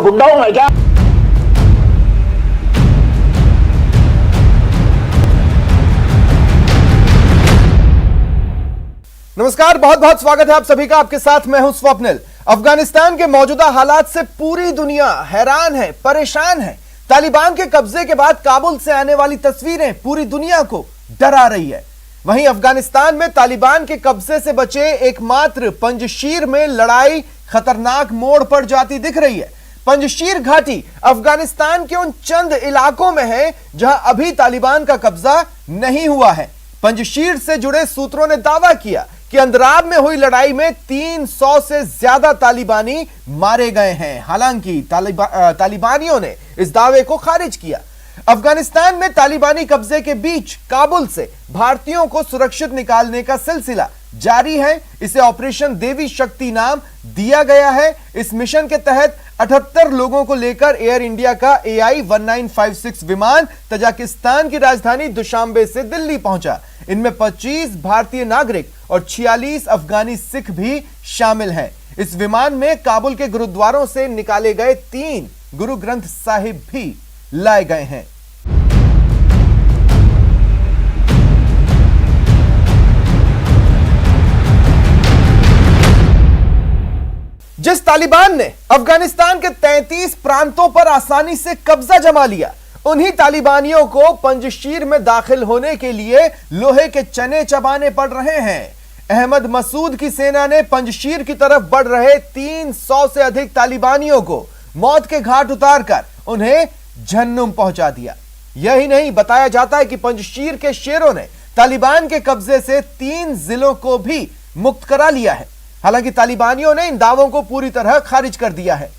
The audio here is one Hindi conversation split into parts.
गुंडा हूं मैं क्या? नमस्कार, बहुत बहुत स्वागत है आप सभी का। आपके साथ मैं हूं स्वप्निल। अफगानिस्तान के मौजूदा हालात से पूरी दुनिया हैरान है, परेशान है। तालिबान के कब्जे के बाद काबुल से आने वाली तस्वीरें पूरी दुनिया को डरा रही है। वहीं अफगानिस्तान में तालिबान के कब्जे से बचे एकमात्र पंजशीर में लड़ाई खतरनाक मोड़ पर जाती दिख रही है। पंजशीर घाटी अफगानिस्तान के उन चंद इलाकों में है जहां अभी तालिबान का कब्जा नहीं हुआ है। पंजशीर से जुड़े सूत्रों ने दावा किया कि अंदराब में हुई लड़ाई में 300 से ज्यादा तालिबानी मारे गए हैं। हालांकि तालिबानियों ने इस दावे को खारिज किया। अफगानिस्तान में तालिबानी कब्जे के बीच काबुल से भारतीयों को सुरक्षित निकालने का सिलसिला जारी है। इसे ऑपरेशन देवी शक्ति नाम दिया गया है। इस मिशन के तहत 78 लोगों को लेकर एयर इंडिया का AI-1956 विमान तजाकिस्तान की राजधानी दुशांबे से दिल्ली पहुंचा। इनमें 25 भारतीय नागरिक और 46 अफगानी सिख भी शामिल हैं। इस विमान में काबुल के गुरुद्वारों से निकाले गए 3 गुरु ग्रंथ साहिब भी लाए गए हैं। जिस तालिबान ने अफगानिस्तान के 33 प्रांतों पर आसानी से कब्जा जमा लिया, उन्हीं तालिबानियों को पंजशीर में दाखिल होने के लिए लोहे के चने चबाने पड़ रहे हैं। अहमद मसूद की सेना ने पंजशीर की तरफ बढ़ रहे 300 से अधिक तालिबानियों को मौत के घाट उतारकर उन्हें जहन्नुम पहुंचा दिया। यही नहीं, बताया जाता है कि पंजशीर के शेरों ने तालिबान के कब्जे से 3 जिलों को भी मुक्त करा लिया है। हालांकि तालिबानियों ने इन दावों को पूरी तरह खारिज कर दिया है।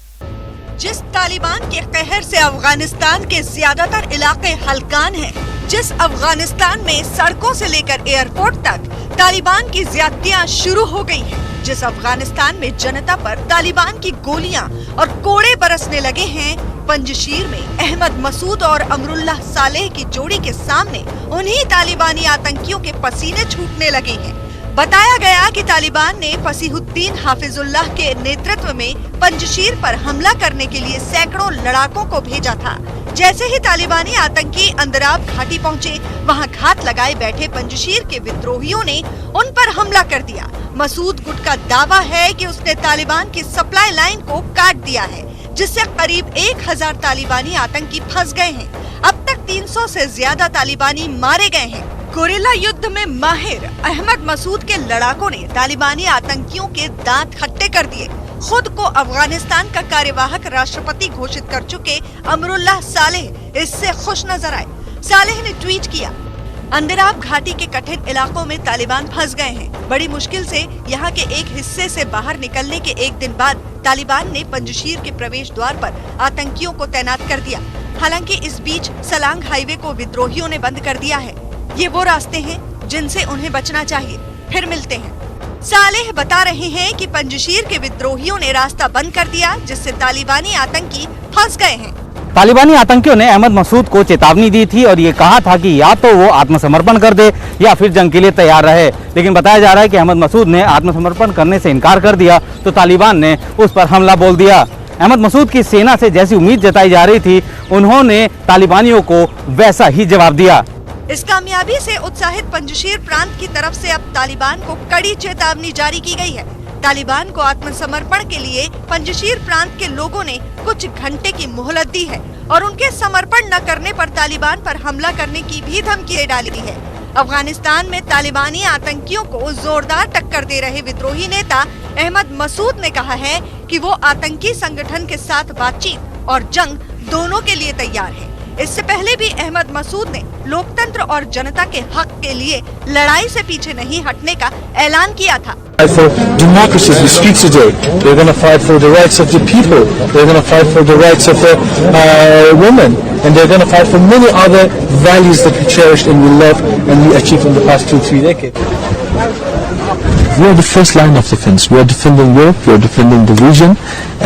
जिस तालिबान के कहर से अफगानिस्तान के ज्यादातर इलाके हलकान हैं, जिस अफगानिस्तान में सड़कों से लेकर एयरपोर्ट तक तालिबान की ज्यादतियां शुरू हो गई हैं, जिस अफगानिस्तान में जनता पर तालिबान की गोलियां और कोड़े बरसने लगे हैं, पंजशीर में अहमद मसूद और अमरुल्लाह सालेह की जोड़ी के सामने उन्हीं तालिबानी आतंकियों के पसीने छूटने लगे हैं। बताया गया कि तालिबान ने फसीहुद्दीन हाफिजुल्लाह के नेतृत्व में पंजशीर पर हमला करने के लिए सैकड़ों लड़ाकों को भेजा था। जैसे ही तालिबानी आतंकी अंदराब घाटी पहुंचे, वहां घात लगाए बैठे पंजशीर के विद्रोहियों ने उन पर हमला कर दिया। मसूद गुट का दावा है कि उसने तालिबान की सप्लाई लाइन को काट दिया है, जिससे करीब 1000 तालिबानी आतंकी फंस गए हैं। अब तक 300 से ज्यादा तालिबानी मारे गए हैं। गोरिल्ला युद्ध में माहिर अहमद मसूद के लड़ाकों ने तालिबानी आतंकियों के दांत खट्टे कर दिए। खुद को अफगानिस्तान का कार्यवाहक राष्ट्रपति घोषित कर चुके अमरुल्लाह सालेह इससे खुश नजर आए। सालेह ने ट्वीट किया, अंदराब घाटी के कठिन इलाकों में तालिबान फंस गए हैं। बड़ी मुश्किल से यहाँ के एक हिस्से से बाहर निकलने के एक दिन बाद तालिबान ने पंजशीर के प्रवेश द्वार पर आतंकियों को तैनात कर दिया। हालांकि इस बीच सलांग हाईवे को विद्रोहियों ने बंद कर दिया है। ये वो रास्ते हैं जिनसे उन्हें बचना चाहिए। फिर मिलते हैं। सालेह बता रहे हैं कि पंजशीर के विद्रोहियों ने रास्ता बंद कर दिया, जिससे तालिबानी आतंकी फंस गए हैं। तालिबानी आतंकियों ने अहमद मसूद को चेतावनी दी थी और ये कहा था कि या तो वो आत्मसमर्पण कर दे या फिर जंग के लिए तैयार रहे। लेकिन बताया जा रहा है कि अहमद मसूद ने आत्मसमर्पण करने से इनकार कर दिया तो तालिबान ने उस पर हमला बोल दिया। अहमद मसूद की सेना से जैसी उम्मीद जताई जा रही थी, उन्होंने तालिबानियों को वैसा ही जवाब दिया। इस कामयाबी से उत्साहित पंजशीर प्रांत की तरफ से अब तालिबान को कड़ी चेतावनी जारी की गई है। तालिबान को आत्मसमर्पण के लिए पंजशीर प्रांत के लोगों ने कुछ घंटे की मोहलत दी है और उनके समर्पण न करने पर तालिबान पर हमला करने की भी धमकी डाली है। अफगानिस्तान में तालिबानी आतंकियों को जोरदार टक्कर दे रहे विद्रोही नेता अहमद मसूद ने कहा है कि वो आतंकी संगठन के साथ बातचीत और जंग दोनों के लिए तैयार है। इससे पहले भी अहमद मसूद ने लोकतंत्र और जनता के हक के लिए लड़ाई से पीछे नहीं हटने का ऐलान किया था। For democracy, we speak today. They're going to fight for the rights of the people. They're going to fight for the rights of the women, and they're going to fight for many other values that we cherish and we love and we achieved in the past 2-3 decades. We are the first line of defense. We are defending Europe. We are defending the region,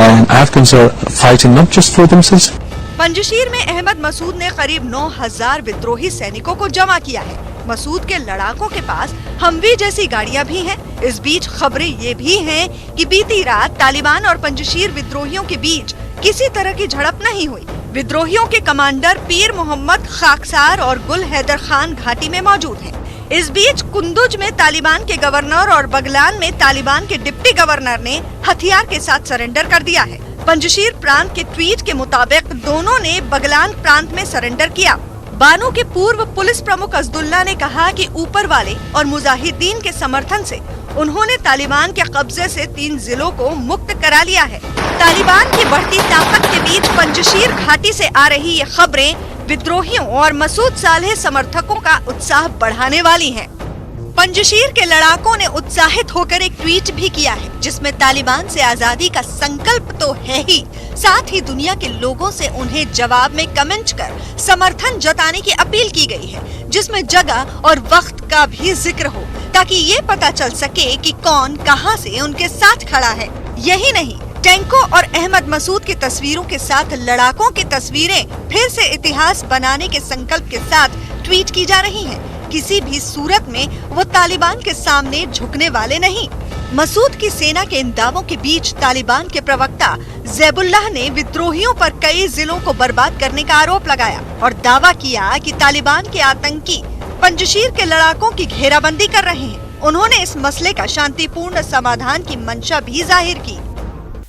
and Afghans are fighting not just for themselves. Panjshir में अहमद मसूद ने करीब 9000 विद्रोही सैनिकों को जमा किया है। मसूद के लड़ाकों के पास हमवी जैसी गाड़ियां भी हैं। इस बीच खबरें ये भी हैं कि बीती रात तालिबान और पंजशीर विद्रोहियों के बीच किसी तरह की झड़प नहीं हुई। विद्रोहियों के कमांडर पीर मोहम्मद खाकसार और गुल हैदर खान घाटी में मौजूद हैं। इस बीच कुंदुज में तालिबान के गवर्नर और बगलान में तालिबान के डिप्टी गवर्नर ने हथियार के साथ सरेंडर कर दिया है। पंजशीर प्रांत के ट्वीट के मुताबिक दोनों ने बगलान प्रांत में सरेंडर किया। बानो के पूर्व पुलिस प्रमुख अब्दुल्ला ने कहा कि ऊपर वाले और मुजाहिदीन के समर्थन से उन्होंने तालिबान के कब्जे से 3 जिलों को मुक्त करा लिया है। तालिबान की बढ़ती ताकत के बीच पंजशीर घाटी से आ रही ये खबरें विद्रोहियों और मसूद सालेह समर्थकों का उत्साह बढ़ाने वाली हैं। पंजशीर के लड़ाकों ने उत्साहित होकर एक ट्वीट भी किया है, जिसमें तालिबान से आजादी का संकल्प तो है ही, साथ ही दुनिया के लोगों से उन्हें जवाब में कमेंट कर समर्थन जताने की अपील की गई है, जिसमें जगह और वक्त का भी जिक्र हो, ताकि ये पता चल सके कि कौन कहां से उनके साथ खड़ा है। यही नहीं, टैंकों और अहमद मसूद की तस्वीरों के साथ लड़ाकों की तस्वीरें फिर से इतिहास बनाने के संकल्प के साथ ट्वीट की जा रही हैं। किसी भी सूरत में वो तालिबान के सामने झुकने वाले नहीं। मसूद की सेना के इन दावों के बीच तालिबान के प्रवक्ता ज़ैबुल्लाह ने विद्रोहियों पर कई जिलों को बर्बाद करने का आरोप लगाया और दावा किया कि तालिबान के आतंकी पंजशीर के लड़ाकों की घेराबंदी कर रहे हैं। उन्होंने इस मसले का शांतिपूर्ण समाधान की मंशा भी जाहिर की।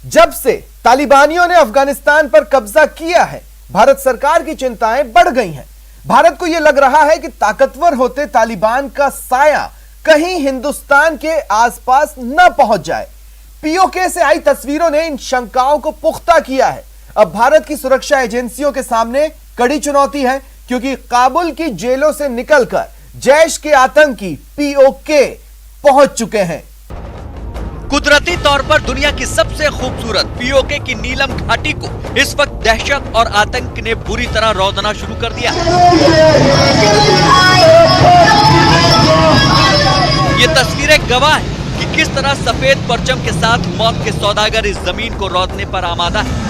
जब से तालिबानियों ने अफगानिस्तान पर कब्जा किया है, भारत सरकार की चिंताएं बढ़ गई हैं। भारत को यह लग रहा है कि ताकतवर होते तालिबान का साया कहीं हिंदुस्तान के आसपास न पहुंच जाए। पीओके से आई तस्वीरों ने इन शंकाओं को पुख्ता किया है। अब भारत की सुरक्षा एजेंसियों के सामने कड़ी चुनौती है, क्योंकि काबुल की जेलों से निकलकर जैश के आतंकी पीओके पहुंच चुके हैं। कुदरती तौर पर दुनिया की सबसे खूबसूरत पीओके की नीलम घाटी को इस वक्त दहशत और आतंक ने बुरी तरह रौंदना शुरू कर दिया। ये तस्वीरें गवाह है कि किस तरह सफेद परचम के साथ मौत के सौदागर इस जमीन को रौंदने पर आमादा है।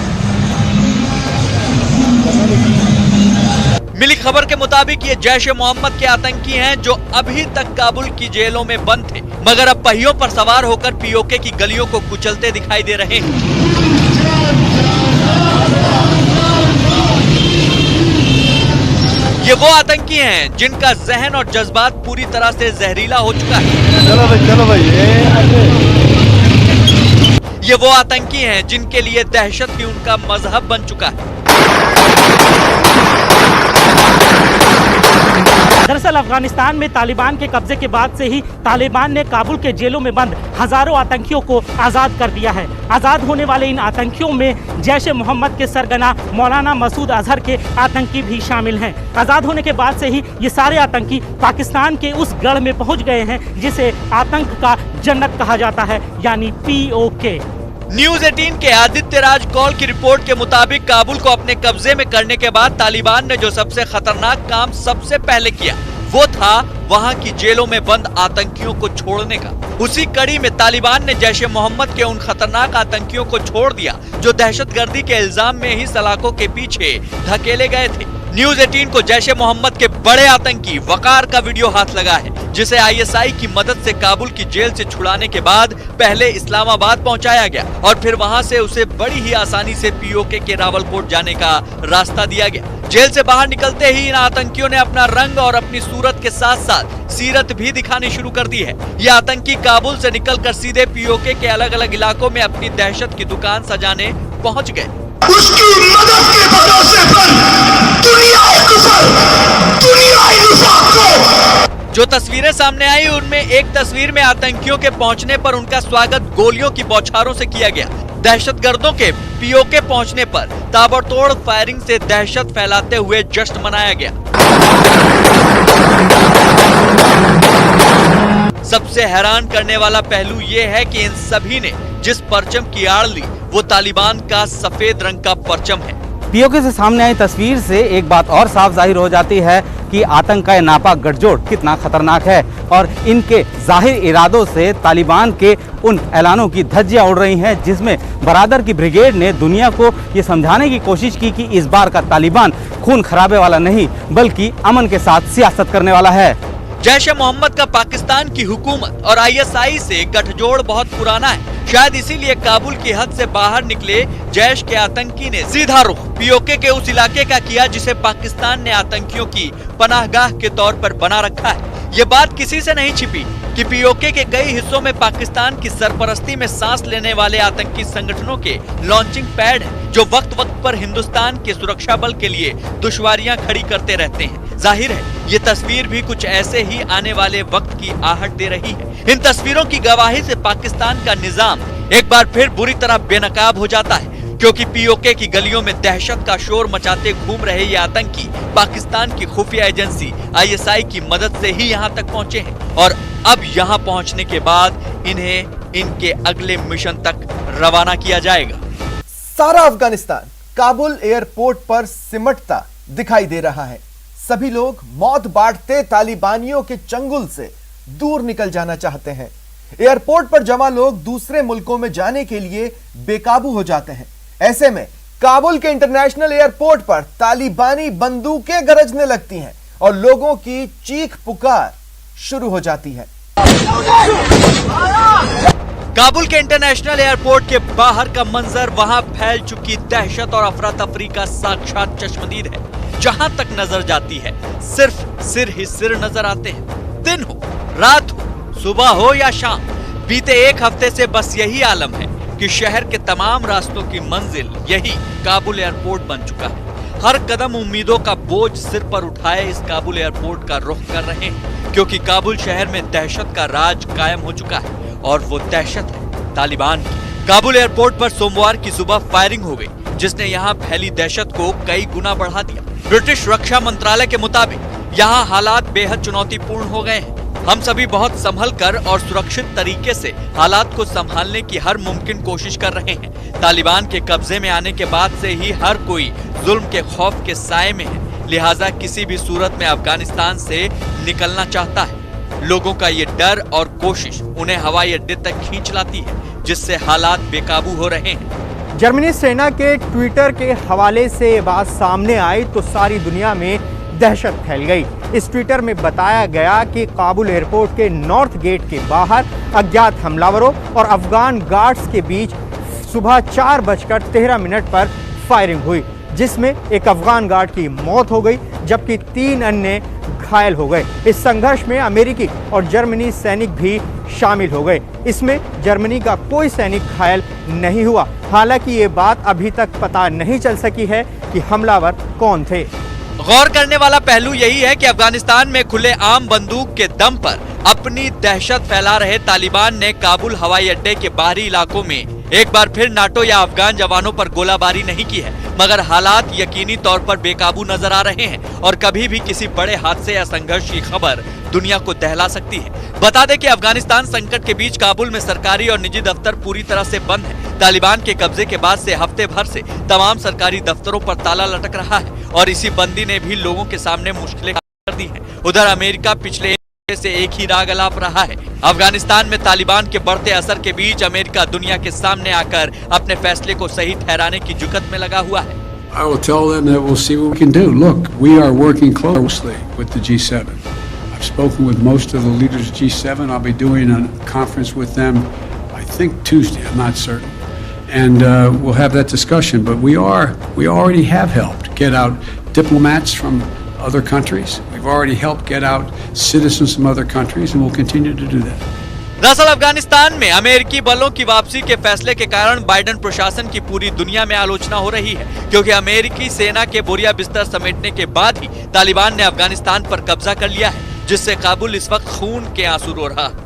मिली खबर के मुताबिक ये जैश ए मोहम्मद के आतंकी हैं, जो अभी तक काबुल की जेलों में बंद थे, मगर अब पहियों पर सवार होकर पीओके की गलियों को कुचलते दिखाई दे रहे हैं। ये वो आतंकी हैं जिनका जहन और जज्बात पूरी तरह से जहरीला हो चुका है। चलो भाई ये वो आतंकी हैं जिनके लिए दहशत ही उनका मजहब बन चुका है। दरअसल अफगानिस्तान में तालिबान के कब्जे के बाद से ही तालिबान ने काबुल के जेलों में बंद हजारों आतंकियों को आज़ाद कर दिया है। आज़ाद होने वाले इन आतंकियों में जैश ए मोहम्मद के सरगना मौलाना मसूद अजहर के आतंकी भी शामिल हैं। आज़ाद होने के बाद से ही ये सारे आतंकी पाकिस्तान के उस गढ़ में पहुंच गए हैं जिसे आतंक का जन्नत कहा जाता है, यानी पीओके। न्यूज 18 के आदित्य राज कौल की रिपोर्ट के मुताबिक काबुल को अपने कब्जे में करने के बाद तालिबान ने जो सबसे खतरनाक काम सबसे पहले किया, वो था वहां की जेलों में बंद आतंकियों को छोड़ने का। उसी कड़ी में तालिबान ने जैश ए मोहम्मद के उन खतरनाक आतंकियों को छोड़ दिया जो दहशतगर्दी के इल्जाम में ही सलाखों के पीछे धकेले गए थे। न्यूज 18 को जैश ए मोहम्मद के बड़े आतंकी वकार का वीडियो हाथ लगा है, जिसे आईएसआई की मदद से काबुल की जेल से छुड़ाने के बाद पहले इस्लामाबाद पहुंचाया गया और फिर वहां से उसे बड़ी ही आसानी से पीओके के रावलकोट जाने का रास्ता दिया गया। जेल से बाहर निकलते ही इन आतंकियों ने अपना रंग और अपनी सूरत के साथ साथ सीरत भी दिखानी शुरू कर दी है। ये आतंकी काबुल से निकलकर सीधे पीओके के अलग अलग इलाकों में अपनी दहशत की दुकान सजाने पहुंच गए। उसकी मदद के भरोसे पर दुनियाए कुफर, दुनियाए निफाक को। जो तस्वीरें सामने आई उनमें एक तस्वीर में आतंकियों के पहुंचने पर उनका स्वागत गोलियों की बौछारों से किया गया। दहशतगर्दों के पीओके पहुंचने पर ताबड़तोड़ फायरिंग से दहशत फैलाते हुए जश्न मनाया गया। सबसे हैरान करने वाला पहलू ये है कि इन सभी ने जिस परचम की आड़ ली वो तालिबान का सफेद रंग का परचम है। पीओके से सामने आई तस्वीर से एक बात और साफ जाहिर हो जाती है कि आतंक का नापाक गठजोड़ कितना खतरनाक है और इनके जाहिर इरादों से तालिबान के उन ऐलानों की धज्जियां उड़ रही हैं, जिसमें बरादर की ब्रिगेड ने दुनिया को ये समझाने की कोशिश की कि इस बार का तालिबान खून खराबे वाला नहीं बल्कि अमन के साथ सियासत करने वाला है। जैश ए मोहम्मद का पाकिस्तान की हुकूमत और ISI से गठजोड़ बहुत पुराना है। शायद इसीलिए काबुल की हद से बाहर निकले जैश के आतंकी ने सीधा रुख POK के उस इलाके का किया जिसे पाकिस्तान ने आतंकियों की पनाहगाह के तौर पर बना रखा है। ये बात किसी से नहीं छिपी कि POK के कई हिस्सों में पाकिस्तान की सरपरस्ती में सांस लेने वाले आतंकी संगठनों के लॉन्चिंग पैड हैं, जो वक्त वक्त पर हिंदुस्तान के सुरक्षा बल के लिए दुश्वारियां खड़ी करते रहते हैं। जाहिर है ये तस्वीर भी कुछ ऐसे ही आने वाले वक्त की आहट दे रही है। इन तस्वीरों की गवाही से पाकिस्तान का निजाम एक बार फिर बुरी तरह बेनकाब हो जाता है, क्योंकि POK की गलियों में दहशत का शोर मचाते घूम रहे ये आतंकी पाकिस्तान की खुफिया एजेंसी ISI की मदद से ही यहाँ तक पहुँचे हैं और अब यहाँ पहुँचने के बाद इन्हें इनके अगले मिशन तक रवाना किया जाएगा। सारा अफगानिस्तान काबुल एयरपोर्ट पर सिमटता दिखाई दे रहा है। सभी लोग मौत बांटते तालिबानियों के चंगुल से दूर निकल जाना चाहते हैं। एयरपोर्ट पर जमा लोग दूसरे मुल्कों में जाने के लिए बेकाबू हो जाते हैं। ऐसे में काबुल के इंटरनेशनल एयरपोर्ट पर तालिबानी बंदूकें गरजने लगती हैं और लोगों की चीख पुकार शुरू हो जाती है। काबुल के इंटरनेशनल एयरपोर्ट के बाहर का मंजर वहां फैल चुकी दहशत और अफरा तफरी का साक्षात चश्मदीद है। जहां तक नजर जाती है सिर्फ सिर ही सिर नजर आते हैं। दिन हो, रात हो, सुबह हो या शाम, बीते एक हफ्ते से बस यही आलम है कि शहर के तमाम रास्तों की मंजिल यही काबुल एयरपोर्ट बन चुका है। हर कदम उम्मीदों का बोझ सिर पर उठाए इस काबुल एयरपोर्ट का रुख कर रहे हैं, क्योंकि काबुल शहर में दहशत का राज कायम हो चुका है और वो दहशत है तालिबान की। काबुल एयरपोर्ट पर सोमवार की सुबह फायरिंग हो गई, जिसने यहाँ फैली दहशत को कई गुना बढ़ा दिया। ब्रिटिश रक्षा मंत्रालय के मुताबिक यहाँ हालात बेहद चुनौतीपूर्ण हो गए हैं। हम सभी बहुत संभल कर और सुरक्षित तरीके से हालात को संभालने की हर मुमकिन कोशिश कर रहे हैं। तालिबान के कब्जे में आने के बाद से ही हर कोई जुल्म के खौफ के साए में है, लिहाजा किसी भी सूरत में अफगानिस्तान से निकलना चाहता है। लोगों का ये डर और कोशिश उन्हें हवाई अड्डे तक खींच लाती है, जिससे हालात बेकाबू हो रहे हैं। जर्मनी सेना के ट्विटर के हवाले से ये बात सामने आई तो सारी दुनिया में दहशत फैल गई। इस ट्विटर में बताया गया कि काबुल एयरपोर्ट के नॉर्थ गेट के बाहर अज्ञात हमलावरों और अफगान गार्ड्स के बीच सुबह 4:13 पर फायरिंग हुई, जिसमें एक अफगान गार्ड की मौत हो गई जबकि 3 अन्य घायल हो गए। इस संघर्ष में अमेरिकी और जर्मनी सैनिक भी शामिल हो गए। इसमें जर्मनी का कोई सैनिक घायल नहीं हुआ। हालांकि ये बात अभी तक पता नहीं चल सकी है कि हमलावर कौन थे। गौर करने वाला पहलू यही है कि अफगानिस्तान में खुले आम बंदूक के दम पर अपनी दहशत फैला रहे तालिबान ने काबुल हवाई अड्डे के बाहरी इलाकों में एक बार फिर नाटो या अफगान जवानों पर गोलाबारी नहीं की है, मगर हालात यकीनी तौर पर बेकाबू नजर आ रहे हैं और कभी भी किसी बड़े हादसे या संघर्ष की खबर दुनिया को दहला सकती है। बता दें कि अफगानिस्तान संकट के बीच काबुल में सरकारी और निजी दफ्तर पूरी तरह से बंद है। तालिबान के कब्जे के बाद से हफ्ते भर से तमाम सरकारी दफ्तरों पर ताला लटक रहा है और इसी बंदी ने भी लोगों के सामने मुश्किलें कर दी हैं। उधर अमेरिका पिछले से एक ही राग अलाप रहा है। अफगानिस्तान में तालिबान के बढ़ते असर के बीच अमेरिका दुनिया के सामने आकर अपने फैसले को सही ठहराने की जुगत में लगा हुआ है। I will tell them that we'll see what we can do. Look, we are working closely with the G7. I've spoken with most of the leaders of G7. I'll be doing a conference with them, I think Tuesday. I'm not certain, and we'll have that discussion. But we already have helped get out diplomats from other countries. We've already helped get out citizens from other countries, and we'll continue to do that. दरअसल अफगानिस्तान में अमेरिकी बलों की वापसी के फैसले के कारण बाइडेन प्रशासन की पूरी दुनिया में आलोचना हो रही है, क्योंकि अमेरिकी सेना के बोरिया बिस्तर समेटने के बाद ही तालिबान ने अफगानिस्तान पर कब्जा कर लिया है, जिससे काबुल इस वक्त खून के आंसू रो रहा है।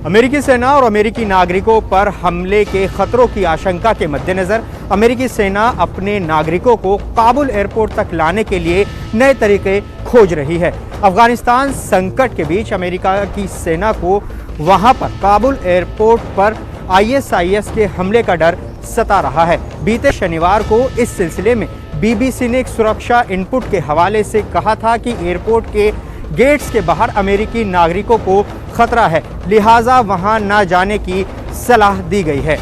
अमेरिकी सेना और अमेरिकी नागरिकों पर हमले के खतरों की आशंका के मद्देनजर अमेरिकी सेना अपने नागरिकों को काबुल एयरपोर्ट तक लाने के लिए नए तरीके खोज रही है। अफगानिस्तान संकट के बीच अमेरिका की सेना को वहां पर काबुल एयरपोर्ट पर ISIS के हमले का डर सता रहा है। बीते शनिवार को इस सिलसिले में BBC ने एक सुरक्षा इनपुट के हवाले से कहा था कि एयरपोर्ट के गेट्स के बाहर अमेरिकी नागरिकों को खतरा है, लिहाजा वहां न जाने की सलाह दी गई है।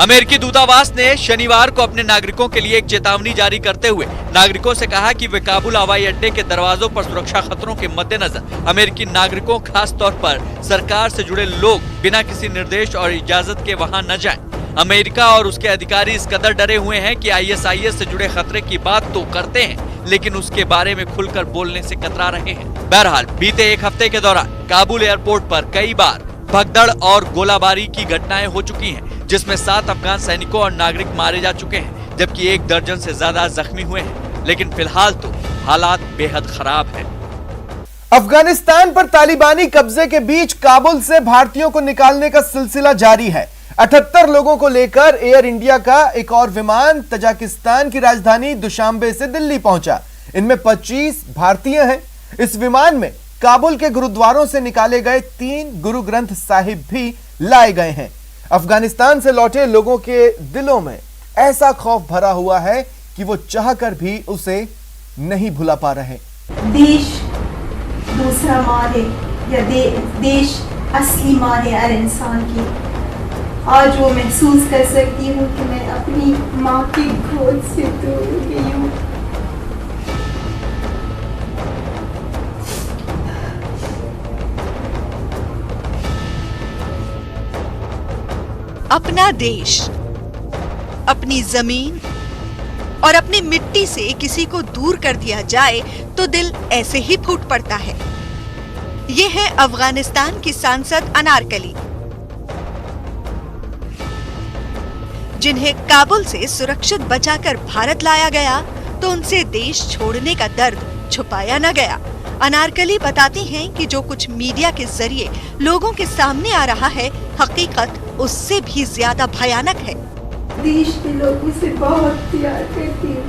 अमेरिकी दूतावास ने शनिवार को अपने नागरिकों के लिए एक चेतावनी जारी करते हुए नागरिकों से कहा कि वे काबुल हवाई अड्डे के दरवाजों पर सुरक्षा खतरों के मद्देनजर अमेरिकी नागरिकों, खास तौर पर सरकार से जुड़े लोग बिना किसी निर्देश और इजाजत के वहां न जाएं। अमेरिका और उसके अधिकारी इस कदर डरे हुए हैं कि ISIS से जुड़े खतरे की बात तो करते हैं, लेकिन उसके बारे में खुलकर बोलने से कतरा रहे हैं। बहरहाल बीते एक हफ्ते के दौरान काबुल एयरपोर्ट पर कई बार भगदड़ और गोलाबारी की घटनाएं हो चुकी हैं, जिसमें 7 अफगान सैनिकों और नागरिक मारे जा चुके हैं, जबकि 1 दर्जन से ज्यादा जख्मी हुए हैं। लेकिन फिलहाल तो हालात बेहद खराब हैं। अफगानिस्तान पर तालिबानी कब्जे के बीच काबुल से भारतीयों को निकालने का सिलसिला जारी है। 78 लोगों को लेकर एयर इंडिया का एक और विमान तजाकिस्तान की राजधानी दुशांबे से दिल्ली पहुंचा। इनमें 25 भारतीय हैं। इस विमान में काबुल के गुरुद्वारों से निकाले गए 3 गुरु ग्रंथ साहिब भी लाए गए हैं। अफगानिस्तान से लौटे लोगों के दिलों में ऐसा खौफ भरा हुआ है कि वो चाहकर भी उसे नहीं भुला पा रहे। देश दूसरा माँ है या देश असली माँ है हर इंसान की। आज वो महसूस कर सकती हूँ कि मैं अपनी माँ की गोद से दूर गई हूँ। अपना देश, अपनी जमीन और अपनी मिट्टी से किसी को दूर कर दिया जाए तो दिल ऐसे ही फूट पड़ता है। ये है अफगानिस्तान की सांसद अनारकली, जिन्हें काबुल से सुरक्षित बचाकर भारत लाया गया तो उनसे देश छोड़ने का दर्द छुपाया न गया। अनारकली बताती हैं कि जो कुछ मीडिया के जरिए लोगों के सामने आ रहा है, हकीकत उससे भी ज्यादा भयानक है। देश के लोगों से बहुत प्यार करती हूँ।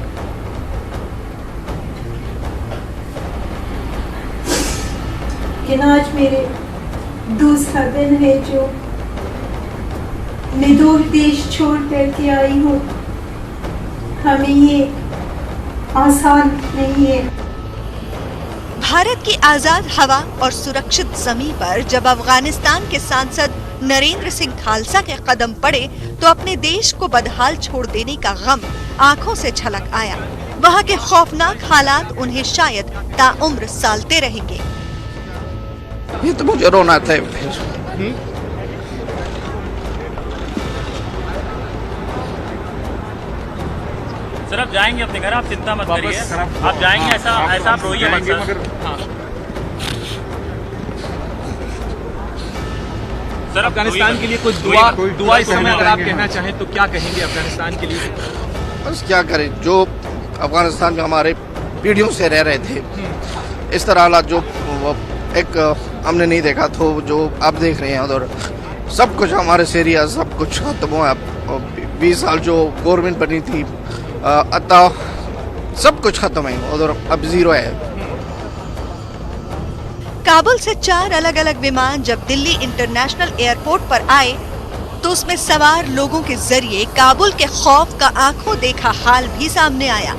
लेकिन आज मेरे दूसरा दिन है जो निर्दोष देश छोड़ करके आई हूँ। हमें ये आसान नहीं है। भारत की आजाद हवा और सुरक्षित जमीन पर जब अफगानिस्तान के सांसद नरेंद्र सिंह खालसा के कदम पड़े तो अपने देश को बदहाल छोड़ देने का गम आंखों से झलक आया। वहाँ के खौफनाक हालात उन्हें शायद ताउम्र सालते रहेंगे। ये तो मुझे रोना था। सर आप जाएंगे अपने घर, आप चिंता मत करिए, आप जाएंगे, ऐसा आप रोइए मत सर। अफगानिस्तान के लिए कुछ दुआ इस समय अगर आप कहना चाहें तो क्या कहेंगे अफगानिस्तान के लिए? बस क्या करें, जो अफगानिस्तान में हमारे पीढ़ियों से रह रहे थे, इस तरह हालात जो एक हमने नहीं देखा तो जो आप देख रहे हैं, और सब कुछ हमारे से एरिया सब कुछ खत्म हुआ। 20 साल जो गवर्नमेंट बनी थी, अतः सब कुछ खत्म है और अब जीरो है। काबुल से 4 अलग अलग विमान जब दिल्ली इंटरनेशनल एयरपोर्ट पर आए तो उसमें सवार लोगों के जरिए काबुल के खौफ का आंखों देखा हाल भी सामने आया।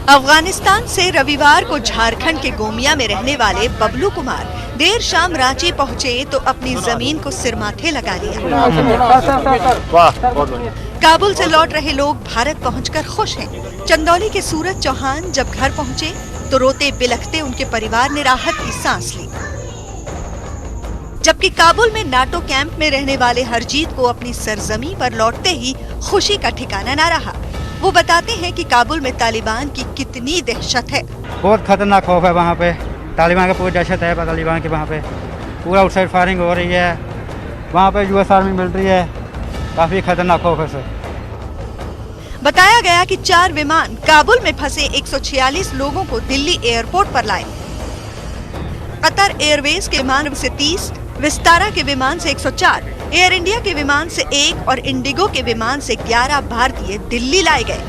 अफगानिस्तान से रविवार को झारखंड के गोमिया में रहने वाले बबलू कुमार देर शाम रांची पहुंचे तो अपनी जमीन को सिरमाथे लगा लिया। काबुल से लौट रहे लोग भारत पहुंचकर खुश हैं। चंदौली के सूरज चौहान जब घर पहुंचे तो रोते बिलखते उनके परिवार ने राहत की सांस ली, जबकि काबुल में नाटो कैंप में रहने वाले हरजीत को अपनी सरजमी पर लौटते ही खुशी का ठिकाना न रहा। वो बताते हैं कि काबुल में तालिबान की कितनी दहशत है। बहुत खतरनाक खौफ है वहाँ पे, तालिबान का पूरी दहशत है। तालिबान के वहाँ पे पूरा आउटसाइड फायरिंग हो रही है, वहाँ पे US आर्मी मिलिट्री है, काफी खतरनाक खौफ है सर। बताया गया कि 4 विमान काबुल में फंसे 146 लोगों को दिल्ली एयरपोर्ट पर लाए। कतर एयरवेज के विमान से 30, विस्तारा के विमान से 104, एयर इंडिया के विमान से 1 और इंडिगो के विमान से 11 भारतीय दिल्ली लाए गए।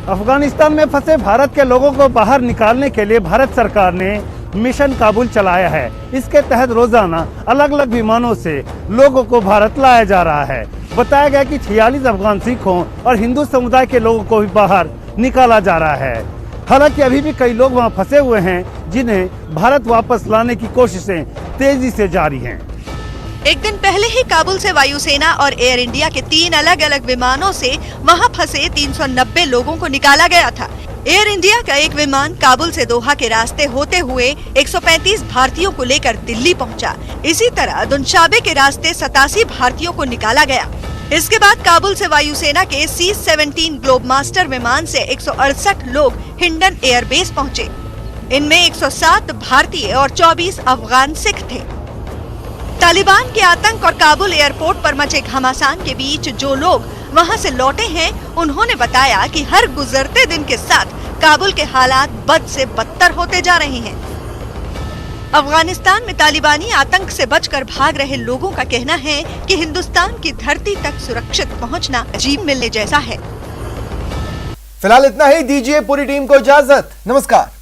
अफगानिस्तान में फंसे भारत के लोगों को बाहर निकालने के लिए भारत सरकार ने मिशन काबुल चलाया है। इसके तहत रोजाना अलग अलग विमानों से लोगों को भारत लाया जा रहा है। बताया गया कि 46 अफगान सिखों और हिंदू समुदाय के लोगों को भी बाहर निकाला जा रहा है। हालांकि अभी भी कई लोग वहां फंसे हुए हैं, जिन्हें भारत वापस लाने की कोशिशें तेजी से जारी हैं। एक दिन पहले ही काबुल से वायुसेना और एयर इंडिया के 3 अलग अलग विमानों से वहां फंसे 390 लोगों को निकाला गया था। एयर इंडिया का एक विमान काबुल से दोहा के रास्ते होते हुए 135 भारतीयों को लेकर दिल्ली पहुंचा। इसी तरह दुनशाबे के रास्ते 87 भारतीयों को निकाला गया। इसके बाद काबुल से वायुसेना के C-17 ग्लोबमास्टर विमान से 168 लोग हिंडन एयरबेस पहुंचे। इनमें 107 भारतीय और 24 अफगान सिख थे। तालिबान के आतंक और काबुल एयरपोर्ट पर मचे घमासान के बीच जो लोग वहां से लौटे हैं, उन्होंने बताया कि हर गुजरते दिन के साथ काबुल के हालात बद से बदतर होते जा रहे हैं। अफगानिस्तान में तालिबानी आतंक से बचकर भाग रहे लोगों का कहना है कि हिंदुस्तान की धरती तक सुरक्षित पहुंचना जीव मिलने जैसा है। फिलहाल इतना ही, दीजिए पूरी टीम को इजाजत। नमस्कार।